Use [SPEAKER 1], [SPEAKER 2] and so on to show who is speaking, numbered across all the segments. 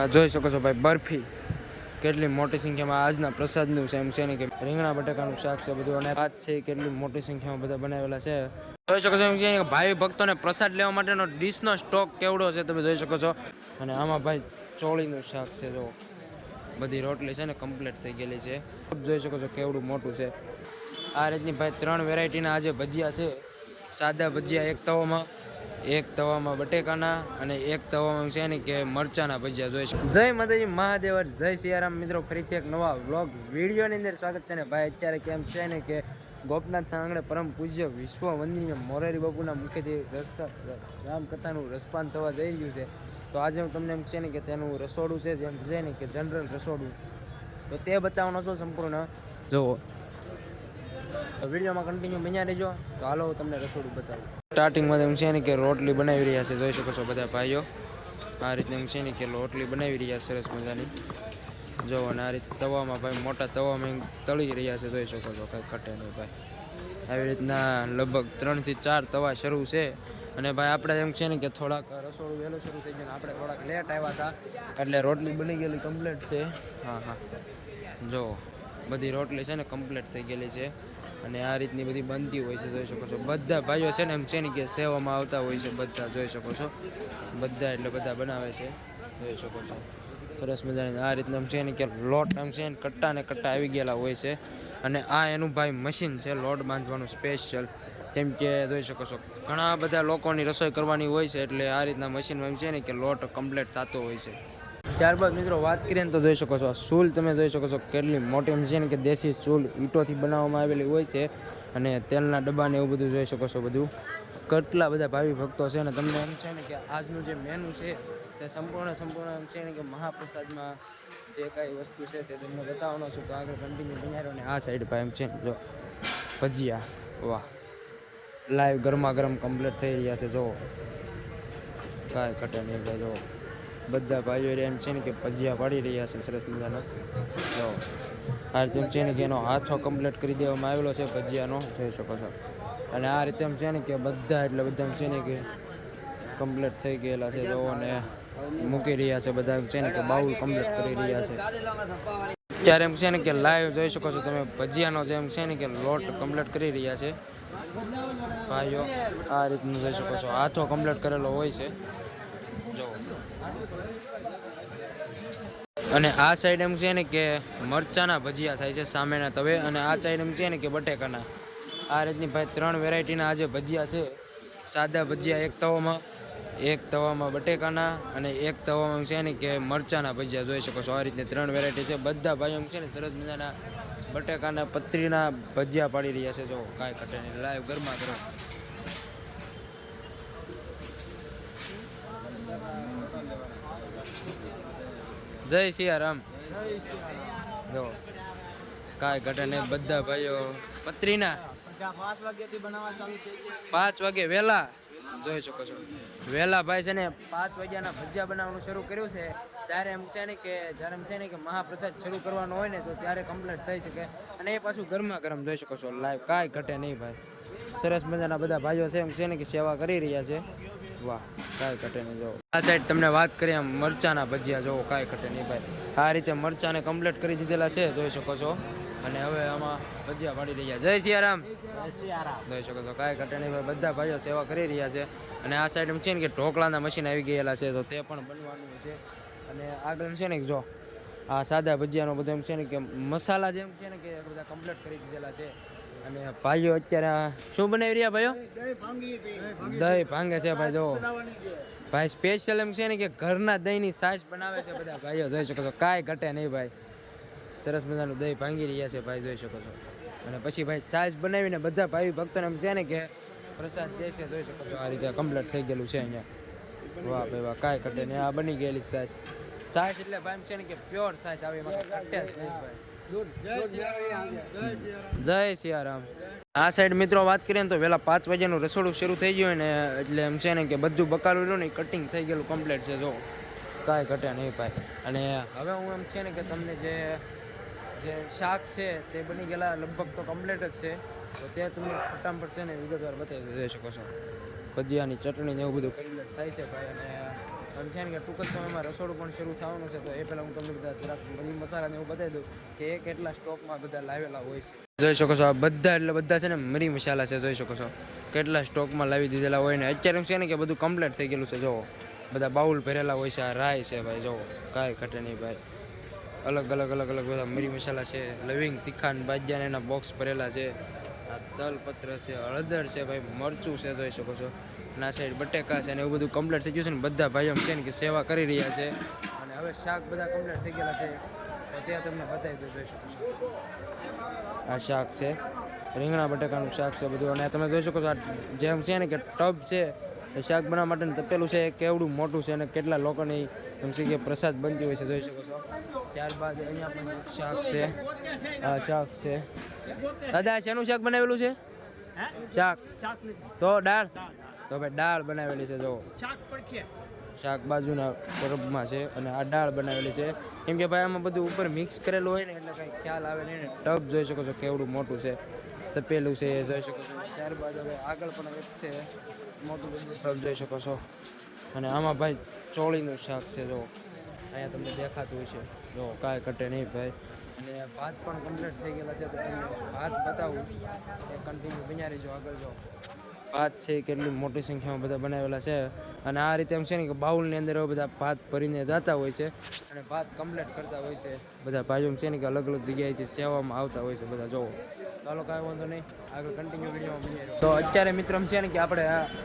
[SPEAKER 1] આ જોઈ શકો છો ભાઈ બરફી કેટલી મોટી સંખ્યામાં આજના પ્રસાદનું છે એમ છે ને કે રીંગણા બટાકાનું શાક છે બધું અને ભાત છે કેટલી મોટી સંખ્યામાં બધા બનાવેલા છે. જોઈ શકો છો એમ છે કે ભાવિ ભક્તોને પ્રસાદ લેવા માટેનો ડીશનો સ્ટોક કેવડો છે તમે જોઈ શકો છો. અને આમાં ભાઈ ચોળીનું શાક છે. જો બધી રોટલી છે ને કમ્પ્લીટ થઈ ગયેલી છે. જોઈ શકો છો કેવડું મોટું છે. આ રીતની ભાઈ 3 વેરાયટીના આજે ભજીયા છે. સાદા ભજીયા એક તવામાં બટેકાના અને એક તવામાં છે ને કે મરચાના ભજીયા જોઈ શકો. જય માતાજી મહાદેવ, જય સિયારામ મિત્રો. ફરીથી એક નવા વ્લોગ વિડીયોની અંદર સ્વાગત છે ને ભાઈ. અત્યારે કેમ છે ને કે ગોપનાથના આંગણે પરમ પૂજ્ય વિશ્વ વંદનીય મોરારી બાપુના મુખેથી રામકથાનું રસપાન થવા જઈ રહ્યું છે. તો આજે હું તમને એમ છે ને કે તેનું રસોડું છે જેમ છે ને કે જનરલ રસોડું, તો તે બતાવવાનો છો સંપૂર્ણ. જુઓ વિડીયોમાં કન્ટિન્યુ બન્યા રહેજો. તો હાલો હું તમને રસોડું બતાવું. સ્ટાર્ટિંગમાં એમ છે ને કે રોટલી બનાવી રહ્યા છે. જોઈ શકો છો બધા ભાઈઓ આ રીતે એમ છે ને કે રોટલી બનાવી રહ્યા સરસ મજાની. જો અને આ રીતે તવામાં ભાઈ મોટા તવામાં તળી રહ્યા છે. જોઈ શકો છો કંઈ ઘટે નહીં ભાઈ. આવી રીતના લગભગ 3 થી 4 તવા શરૂ છે. અને ભાઈ આપણે એમ છે ને કે થોડાક રસોડું વહેલું શરૂ થઈ ગયું, આપણે થોડાક લેટ આવ્યા હતા એટલે રોટલી બની ગયેલી કમ્પ્લીટ છે. હા જો બધી રોટલી છે ને કમ્પ્લીટ થઈ ગયેલી છે. અને આ રીતની બધી બનતી હોય છે. જોઈ શકો છો બધા ભાઈઓ છે ને એમ છે ને કે સેવામાં આવતા હોય છે બધા. જોઈ શકો છો બધા એટલે બધા બનાવે છે. જોઈ શકો છો સરસ મજાની આ રીતના એમ છે ને કે લોટ એમ છે ને કટ્ટા ને કટ્ટા આવી ગયેલા હોય છે. અને આ એનું ભાઈ મશીન છે લોટ બાંધવાનું સ્પેશિયલ. કેમ કે જોઈ શકો છો ઘણા બધા લોકોની રસોઈ કરવાની હોય છે એટલે આ રીતના મશીનમાં એમ છે ને કે લોટ કમ્પ્લીટ થતો હોય છે. ત્યારબાદ મિત્રો વાત કરીએ ને તો જોઈ શકો છો આ સૂલ તમે જોઈ શકો છો કેટલી મોટી છે ને કે દેશી સૂલ ઈંટોથી બનાવવામાં આવેલી હોય છે. અને તેલના ડબ્બાને એવું બધું જોઈ શકો છો. બધું કેટલા બધા ભાવિ ભક્તો છે ને તમને એમ છે ને કે આજનું જે મેનુ છે તે સંપૂર્ણ એમ છે ને કે મહાપ્રસાદમાં જે કાંઈ વસ્તુ છે તે તમને બતાવવાનો છું. તો આગળ કન્ટિન્યુ બનાવ્યો. અને આ સાઈડ પર એમ છે ને જો ભજીયા, વાહ લાઈવ ગરમા ગરમ કમ્પ્લીટ થઈ રહ્યા છે. જો કાંઈ ઘટે નહીં ભાઈ. જો બધા ભાઈઓ એમ છે ને કે ભજીયા પાડી રહ્યા છે સરસ મજાનો. જો આ રીતે એમ છે ને કે એનો હાથો કમ્પ્લીટ કરી દેવામાં આવેલો છે ભજીયાનો. જોઈ શકો છો. અને આ રીતે એમ છે ને કે બધા એટલે બધા એમ છે ને કે કમ્પ્લીટ થઈ ગયેલા છે. જો અને મૂકી રહ્યા છે બધા એમ છે ને કે બાઉલ કમ્પ્લીટ કરી રહ્યા છે. ત્યારે એમ છે ને કે લાઈવ જોઈ શકો છો તમે ભજીયાનો જે એમ છે ને કે લોટ કમ્પ્લીટ કરી રહ્યા છે ભાઈઓ. આ રીતનું જોઈ શકો છો હાથો કમ્પ્લીટ કરેલો હોય છે. જો અને આ સાઈડ એમ છે ને કે મરચાના ભજીયા થાય છે સામેના તવે. અને આ સાઈડ એમ છે ને કે બટેકાના. આ રીતની ભાઈ 3 વેરાયટીના આજે ભજીયા છે. સાદા ભજીયા એક તવામાં બટેકાના અને એક તવામાં છે ને કે મરચાના ભજીયા. જોઈ શકો છો આ રીતની 3 વેરાયટી છે. બધા ભાઈઓ છે ને સરસ મજાના બટેકાના પતરીના ભજીયા પાડી રહ્યા છે. જો કાંઈ ઘટે નહીં લાઈવ ગરમા ગરમ. જય સિયારામ. જો કાંઈ ઘટે નહીં બધા ભાઈઓ પતરીના 5 વાગે વહેલા. જોઈ શકો છો વહેલા ભાઈ છે ને 5 વાગ્યાના ભજીયા બનાવવાનું શરૂ કર્યું છે. ત્યારે એમ છે ને કે જ્યારે એમ છે ને કે મહાપ્રસાદ શરૂ કરવાનો હોય ને તો ત્યારે કમ્પ્લીટ થઈ શકે. અને એ પાછું ગરમા ગરમ. જોઈ શકો છો લાઈવ કાંઈ ઘટે નહીં ભાઈ. સરસ મજાના બધા ભાઈઓ છે એમ છે ને કે સેવા કરી રહ્યા છે. વાહ કાંઈ ઘટે નહીં. જો આ સાઈડ તમને વાત કરીએ આમ મરચાના ભજીયા. જોવો કાંઈ ઘટે નહીં ભાઈ. આ રીતે મરચાને કમ્પ્લીટ કરી દીધેલા છે. જોઈ શકો છો. અને હવે આમાં ભજીયા પાડી રહ્યા. જય સિયારામ. જોઈ શકો છો કાંઈ ઘટે નહીં ભાઈ. બધા ભાઈઓ સેવા કરી રહ્યા છે. અને આ સાઈડ એમ છે ને કે ઢોકળાના મશીન આવી ગયેલા છે તો તે પણ બનવાનું છે. અને આગળ છે ને જો આ સાદા ભજીયાનો બધો એમ છે ને કે મસાલા જેમ છે ને કે બધા કમ્પ્લીટ કરી દીધેલા છે. અને ભાઈઓ અત્યારે શું બનાવી રહ્યા ભાઈઓ? દહીં ભાંગે છે ભાઈ. જો ભાઈ સ્પેશિયલ એમ છે ને કે ઘરના દહીંની છાશ બનાવે છે બધા ભાઈઓ. જોઈ શકો છો કાંઈ ઘટે નહીં ભાઈ. સરસ મજાનું દહીં ભાંગી રહ્યા છે ભાઈ. જોઈ શકો છો. અને પછી ભાઈ છાશ બનાવીને બધા ભાઈ ભક્તોને એમ છે ને કે પ્રસાદ દે છે. જોઈ શકો છો આ રીતે કમ્પ્લીટ થઈ ગયેલું છે અહીંયા. વાહ ભાઈ વાહ કાંઈ ઘટે નહીં. આ બની ગયેલી છાશ એટલે ભાઈ એમ છે ને કે પ્યોર છાશ આવે એમાં ઘટે જ નહીં ભાઈ. જય સિયારામ. આ સાઈડ મિત્રો વાત કરીએ ને તો વહેલા 5 વાગ્યાનું રસોડું શરૂ થઈ ગયું ને એટલે એમ છે ને કે બધું બકાલું રહ્યું ને કટિંગ થઈ ગયેલું કમ્પ્લીટ છે. જો કાંઈ ઘટે નહીં ભાઈ. અને હવે હું એમ છે ને કે તમને જે શાક છે તે બની ગયેલા લગભગ તો કમ્પ્લીટ જ છે. તો તે તમને ફટાફટ છે ને વિગતવાર બતાવી દઈ શકો છો. ભજીયાની ચટણી ને એવું બધું કમ્પ્લીટ થાય છે ભાઈ. અને અને છે ને કે ટૂંક જ સમયમાં રસોડું પણ શરૂ થવાનું છે. તો એ પહેલાં હું તમને બધા જરાક બધી મસાલાને એવું બતાવી દઉં કે એ કેટલા સ્ટોકમાં બધા લાવેલા હોય છે. જોઈ શકો છો આ બધા એટલે બધા છે ને મરી મસાલા છે. જોઈ શકો છો કેટલા સ્ટોકમાં લાવી દીધેલા હોય ને અત્યારે છે ને કે બધું કમ્પ્લીટ થઈ ગયેલું છે. જોવો બધા બાઉલ ભરેલા હોય છે. આ રાય છે ભાઈ, જોવો કાંઈ ઘટે નહીં ભાઈ. અલગ બધા મરી મસાલા છે. લવિંગ તીખાન બાજિયાને એના બોક્સ ભરેલા છે. આ તલપત્ર છે, હળદર છે ભાઈ, મરચું છે. જોઈ શકો છો ના સાઈડ બટેકા છે ને એવું બધું કમ્પ્લીટ થઈ ગયું છે ને બધા ભાઈઓ છે ને કે સેવા કરી રહ્યા છે. અને હવે શાક બધા કમ્પ્લીટ થઈ ગયેલા છે તો ત્યાં તમને બતાવી દઉં. જોઈ શકો છો આ શાક છે, રીંગણા બટેકાનું શાક છે બધું. અને તમે જોઈ શકો છો આ જેમ છે ને કે ટબ છે એ શાક બનાવવા માટેનું તપેલું છે, કેવડું મોટું છે અને કેટલા લોકોની એમ છે કે પ્રસાદ બનતી હોય છે. જોઈ શકો છો. ત્યારબાદ અહીંયા પણ શાક છે, આ શાક છે. દાદા શેનું શાક બનાવેલું છે? શાક તો દાળ, તો ભાઈ દાળ બનાવેલી છે. જો શાક બાજુના તરફમાં છે અને આ દાળ બનાવેલી છે. કેમ કે ભાઈ આમાં બધું ઉપર મિક્સ કરેલું હોય ને એટલે કંઈ ખ્યાલ આવે નહીં ને. ટબ જોઈ શકો છો કેવડું મોટું છે, તપેલું છે એ જોઈ શકો છો. ત્યારબાદ હવે આગળ પણ એક છે મોટું ટબ જોઈ શકો છો. અને આમાં ભાઈ ચોળીનું શાક છે. જો અહીંયા તમને દેખાતું હોય છે. જો કાંઈ ઘટે નહીં ભાઈ. અને ભાત પણ કમ્પ્લીટ થઈ ગયેલા છે તો તમને ભાત બતાવું એ કન્ટિન્યુ બન્યા રહીજો. આગળ જો ભાત છે કેટલી મોટી સંખ્યામાં બધા બનાવેલા છે. અને આ રીતે એમ છે ને કે બાઉલની અંદર એવા બધા ભાત ભરીને જતા હોય છે અને ભાત કમ્પ્લીટ કરતા હોય છે. બધા ભાઈઓ છે ને કે અલગ અલગ જગ્યાએથી સેવામાં આવતા હોય છે બધા. જોવો ચાલો કાંઈ વાંધો નહીં, આગળ કન્ટિન્યુ વિડીયોમાં બની રહ્યો. તો અત્યારે મિત્રો એમ છે ને કે આપણે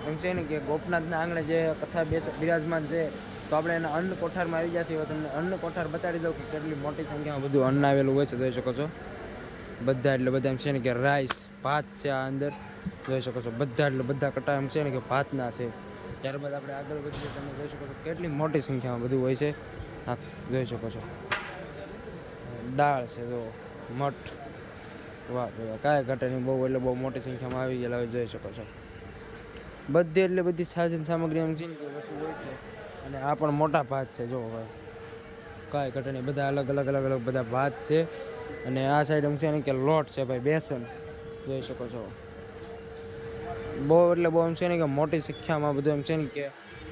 [SPEAKER 1] એમ છે ને કે ગોપનાથના આંગણે જે કથા બિરાજમાન છે તો આપણે એના અન્ન કોઠારમાં આવી જશે. તમને અન્ન કોઠાર બતાડી દઉં કે કેટલી મોટી સંખ્યામાં બધું અન્ન આવેલું હોય છે. જોઈ શકો છો બધા એટલે બધા એમ છે ને કે રાઈસ ભાત છે આ અંદર. જોઈ શકો છો બધા એટલે બધા કટા એમ છે ને કે ભાતના છે. ત્યારબાદ આપણે આગળ વધીએ. તમે જોઈ શકો છો કેટલી મોટી સંખ્યામાં બધું હોય છે. હા જોઈ શકો છો દાળ છે, જો મઠ, વાહ કાંઈ ઘટે નહીં. બહુ એટલે બહુ મોટી સંખ્યામાં આવી ગયેલા હોય. જોઈ શકો છો બધી એટલે બધી સાધન સામગ્રી એમ છે ને કે વસ્તુ હોય છે. અને આ પણ મોટા ભાત છે. જો ભાઈ કાંઈ ઘટે નહીં, બધા અલગ અલગ બધા ભાત છે. અને આ સાઈડ એમ છે ને કે લોટ છે ભાઈ, બેસન. જોઈ શકો છો બહુ એટલે બહુ એમ છે ને કે મોટી સંખ્યામાં બધું એમ છે ને કે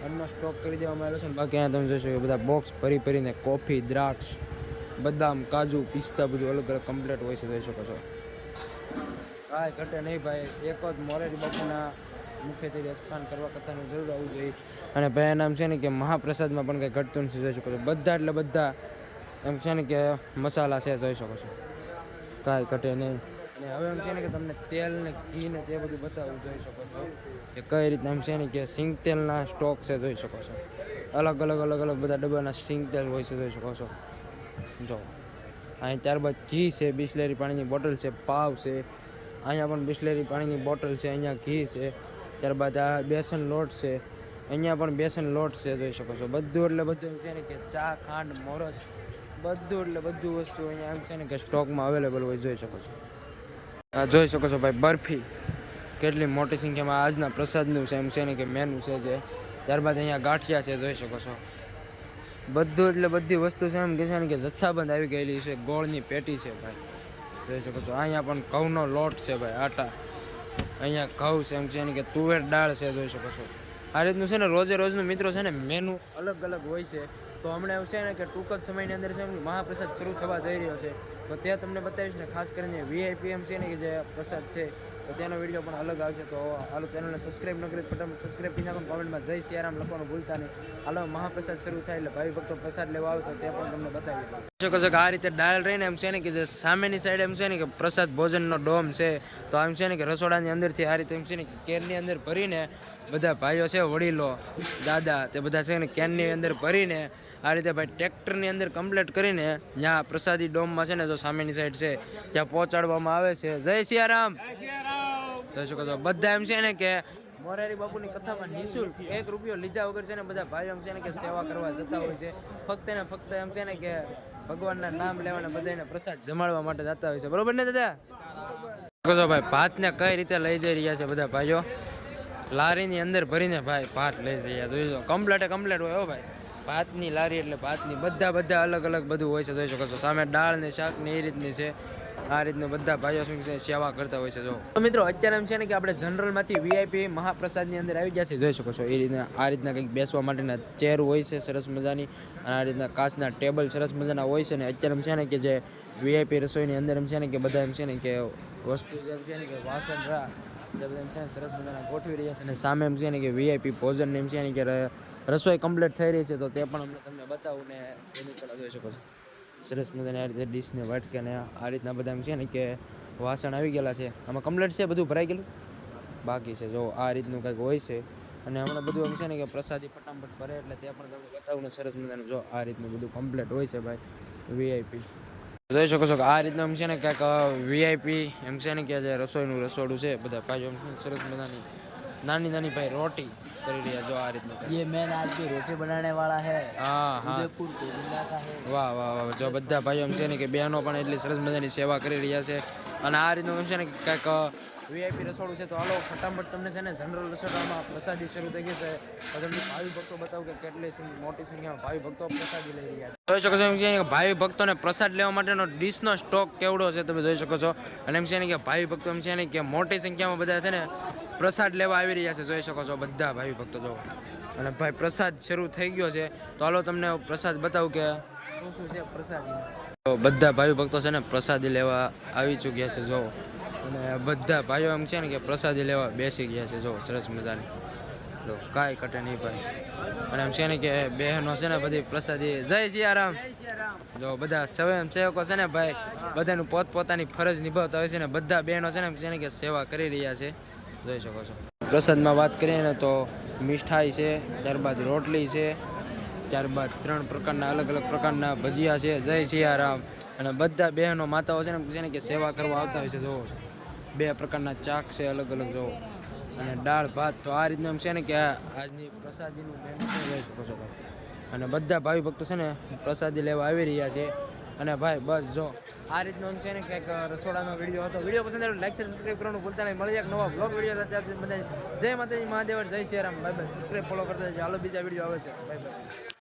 [SPEAKER 1] અન્નનો સ્ટોક કરી દેવામાં આવ્યો છે. બાકી અહીંયા તમે જોઈ શકો બધા બોક્સ ભરીને કોફી, દ્રાક્ષ, બદામ, કાજુ, પિસ્તા બધું અલગ અલગ કમ્પ્લીટ હોય છે. જોઈ શકો છો કાંઈ ઘટે નહીં ભાઈ. એક જ મોરારી બાપુના મુખ્યત્વે સ્નાન કરવા કથાનું જરૂર આવવું જોઈએ. અને ભાઈ નામ છે ને કે મહાપ્રસાદમાં પણ કંઈ ઘટતું નથી. જોઈ શકો છો બધા એટલે બધા એમ છે ને કે મસાલા છે. જોઈ શકો છો કાંઈ ઘટે નહીં. અને હવે એમ છે ને કે તમને તેલ ને ઘી ને તે બધું બતાવવું. જોઈ શકો છો કે કઈ રીતના એમ છે ને કે સિંગ તેલના સ્ટોક છે. જોઈ શકો છો અલગ અલગ બધા ડબ્બાના સિંગ તેલ હોય છે. જોઈ શકો છો જો અહીં. ત્યારબાદ ઘી છે, બિસ્લેરી પાણીની બોટલ છે, પાવ છે. અહીંયા પણ બિસ્લેરી પાણીની બોટલ છે, અહીંયા ઘી છે. ત્યારબાદ આ બેસન લોટ છે, અહીંયા પણ બેસન લોટ છે. જોઈ શકો છો બધું એટલે બધું એમ છે ને કે ચા, ખાંડ, મોરસ બધું એટલે બધું વસ્તુ અહીંયા એમ છે ને કે સ્ટોકમાં અવેલેબલ હોય. જોઈ શકો છો જોઈ શકો છો ભાઈ બરફી કેટલી મોટી સંખ્યામાં આજના પ્રસાદનું છે એમ છે ને કે મેનુ છે જે. ત્યારબાદ અહીંયા ગાંઠિયા છે. જોઈ શકો છો બધું એટલે બધી વસ્તુ છે એમ કે છે ને કે જથ્થાબંધ આવી ગયેલી છે. ગોળની પેટી છે ભાઈ, જોઈ શકો છો. અહીંયા પણ ઘઉંનો લોટ છે ભાઈ, આટા. અહીંયા ઘઉં છે એમ છે ને કે તુવેર દાળ છે. જોઈ શકો છો આ રીતનું છે ને રોજનું મિત્રો છે ને મેનુ અલગ અલગ હોય છે. તો હમણાં એવું છે ને કે ટૂંક જ સમયની અંદર છે મહાપ્રસાદ શરૂ થવા જઈ રહ્યો છે. તો ત્યાં તમને બતાવીશ ને ખાસ કરીને VIP એમ છે ને કે જે પ્રસાદ છે તો તેનો વિડીયો પણ અલગ આવશે. તો હાલો ચેનલને સબસ્ક્રાઈબ ન કરી ફટાફટ સબસ્ક્રાઈબ કરી નાખો. કોમેન્ટમાં જય સિયારામ લખવાનું ભૂલતા નહીં. હાલો મહાપ્રસાદ શરૂ થાય એટલે ભાઈ ભક્તો પ્રસાદ લેવા આવે તો તે પણ તમને બતાવી દઉં. શકો છો કે આ રીતે દાળ રહીને એમ છે ને કે જે સામેની સાઈડ એમ છે ને કે પ્રસાદ ભોજનનો ડોમ છે. તો આમ છે ને કે રસોડાની અંદરથી આ રીતે એમ છે ને કે કેરની અંદર ભરીને બધા ભાઈઓ છે, વડીલો, દાદા, તે બધા છે ને કેનની અંદર ભરીને આ રીતે ભાઈ ટ્રેક્ટરની અંદર કમ્પ્લીટ કરીને ત્યાં પ્રસાદી ડોમમાં છે ને જો સામેની સાઈડ છે ત્યાં પહોંચાડવામાં આવે છે. જય સિયારામ. જોઈ શકો છો બધા એમ છે ને કે મોરારી બાપુની કથામાં નિઃશુલ્ક ₹1 લીધા વગર છે ને બધા ભાઈઓ એમ છે ને કે સેવા કરવા જતા હોય છે. ફક્ત ને ફક્ત એમ છે ને કે ભગવાનના નામ લેવાના બધાને પ્રસાદ જમાડવા માટે જતા હોય છે. બરોબર ને દાદા? ભાઈ ભાતને કઈ રીતે લઈ જઈ રહ્યા છે બધા ભાઈઓ, લારીની અંદર ભરીને ભાઈ ભાત લઈ જઈએ. જોઈ લો કમ્પ્લેટ હોય હો ભાઈ. ભાતની લારી એટલે ભાતની બધા અલગ અલગ બધું હોય છે. જોઈ શકો છો સામે દાળ ને શાક ને એ રીતની છે. આ રીતના બધા ભાઈઓ શું છે સેવા કરતા હોય છે. જો તો મિત્રો અત્યારે એમ છે ને કે આપણે જનરલમાંથી વીઆઈપી મહાપ્રસાદની અંદર આવી ગયા છે, જોઈ શકો છો. એ રીતના આ રીતના કંઈક બેસવા માટેના ચેર હોય છે સરસ મજાની, અને આ રીતના કાચના ટેબલ સરસ મજાના હોય છે. ને અત્યારે એમ છે ને કે જે વીઆઈપી રસોઈની અંદર એમ છે ને કે બધા એમ છે ને કે વસ્તુ જેમ છે ને કે વાસણ જે બધા એમ છે ને સરસ મજાના ગોઠવી રહ્યા છે. અને સામે એમ છે ને કે વીઆઈપી ભોજન એમ છે ને કે રસોઈ કમ્પ્લીટ થઈ રહી છે, તો તે પણ અમને તમને બતાવું ને એની પણ જોઈ શકો છો. સરસ મજાની આ રીતે ડીશને વાટકે ને આ રીતના બધા એમ છે ને કે વાસણ આવી ગયેલા છે. આમાં કમ્પ્લીટ છે, બધું ભરાઈ ગયેલું બાકી છે. જો આ રીતનું કંઈક હોય છે. અને હમણાં બધું એમ છે ને કે પ્રસાદી ફટાફટ ભરે એટલે તે પણ તમને બતાવું ને સરસ મજાનું. જો આ રીતનું બધું કમ્પ્લીટ હોય છે ભાઈ વીઆઈપી. જોઈ શકો છો કે આ રીતનું એમ છે ને કંઈક વીઆઈપી એમ છે ને કે જે રસોઈનું રસોડું છે. બધા ભાઈઓ સરસ મજાની નાની નાની ભાઈ રોટી કરી રહ્યા. જો આ રીતનું
[SPEAKER 2] ये मैन आज भी रोटी बनाने वाला है।
[SPEAKER 1] હા હા
[SPEAKER 2] उदयपुर गोविंदा का है।
[SPEAKER 1] વાહ વાહ વાહ. જો બધા ભાઈઓ એમ છે ને કે બહેનો પણ એટલી સરસ મજાની સેવા કરી રહ્યા છે. અને આ રીતનું એમ છે ને કંઈક વીઆઈપી રસોડું છે. તો હાલો ફટાફટ તમને છે ને જનરલ રસોડામાં પ્રસાદી શરૂ થઈ ગઈ છે. તો તમને ભાવિ ભક્તો બતાવું કે કેટલી મોટી સંખ્યામાં ભાવિ ભક્તો પ્રસાદી લઈ રહ્યા છે. જોઈ શકો છો એમ છે કે ભાવિ ભક્તોને પ્રસાદ લેવા માટેનો ડીશનો સ્ટોક કેવડો છે તમે જોઈ શકો છો. અને એમ છે ને કે ભાવિ ભક્તો એમ છે ને કે મોટી સંખ્યામાં બધા છે ને પ્રસાદ લેવા આવી રહ્યા છે. જોઈ શકો છો બધા ભાવિ ભક્તો. જો અને ભાઈ પ્રસાદ શરૂ થઈ ગયો છે. તો હાલો તમને પ્રસાદ બતાવું કે શું શું છે પ્રસાદીમાં. તો બધા ભાઈ ભક્તો છે ને પ્રસાદી લેવા આવી ચૂક્યા છે. જો અને બધા ભાઈઓ એમ છે ને કે પ્રસાદી લેવા બેસી ગયા છે. જો સરસ મજાની. જો કાંઈ કટે નહીં ભાઈ. અને એમ છે ને કે બહેનો છે ને બધી પ્રસાદી જય સિયારામ. જો બધા સ્વયંસેવકો છે ને ભાઈ બધાનું પોતપોતાની ફરજ નિભાવતા હોય છે. ને બધા બહેનો છે ને કે સેવા કરી રહ્યા છે. જોઈ શકો છો. પ્રસાદમાં વાત કરીએ ને તો મીઠાઈ છે, ત્યારબાદ રોટલી છે, ત્યારબાદ 3 પ્રકારના અલગ અલગ પ્રકારના ભજીયા છે. જય સિયારામ. અને બધા બહેનો માતાઓ છે ને કે સેવા કરવા આવતા હોય છે. જોવો 2 પ્રકારના ચાક છે અલગ અલગ. જોવો અને દાળ ભાત. તો આ રીતનું એમ છે ને કે આજની પ્રસાદીનું મેનુ જોઈ શકો છો ભાઈ. અને બધા ભાવિ ભક્તો છે ને પ્રસાદી લેવા આવી રહ્યા છે. અને ભાઈ બસ જો આ રીતનું એમ છે ને કંઈક રસોડાનો વિડીયો હતો. વિડીયો પસંદ આવે લાઈક શેર સબસ્ક્રાઈબ કરવાનું ભૂલતા નહીં. મળી એક નવા બ્લોગ વિડીયો સાથે બધા જય માતાજી મહાદેવ જય Siyaram. Bye bye. Subscribe follow કરતા જજો. હાલો બીજા વિડીયો આવે છે. Bye bye.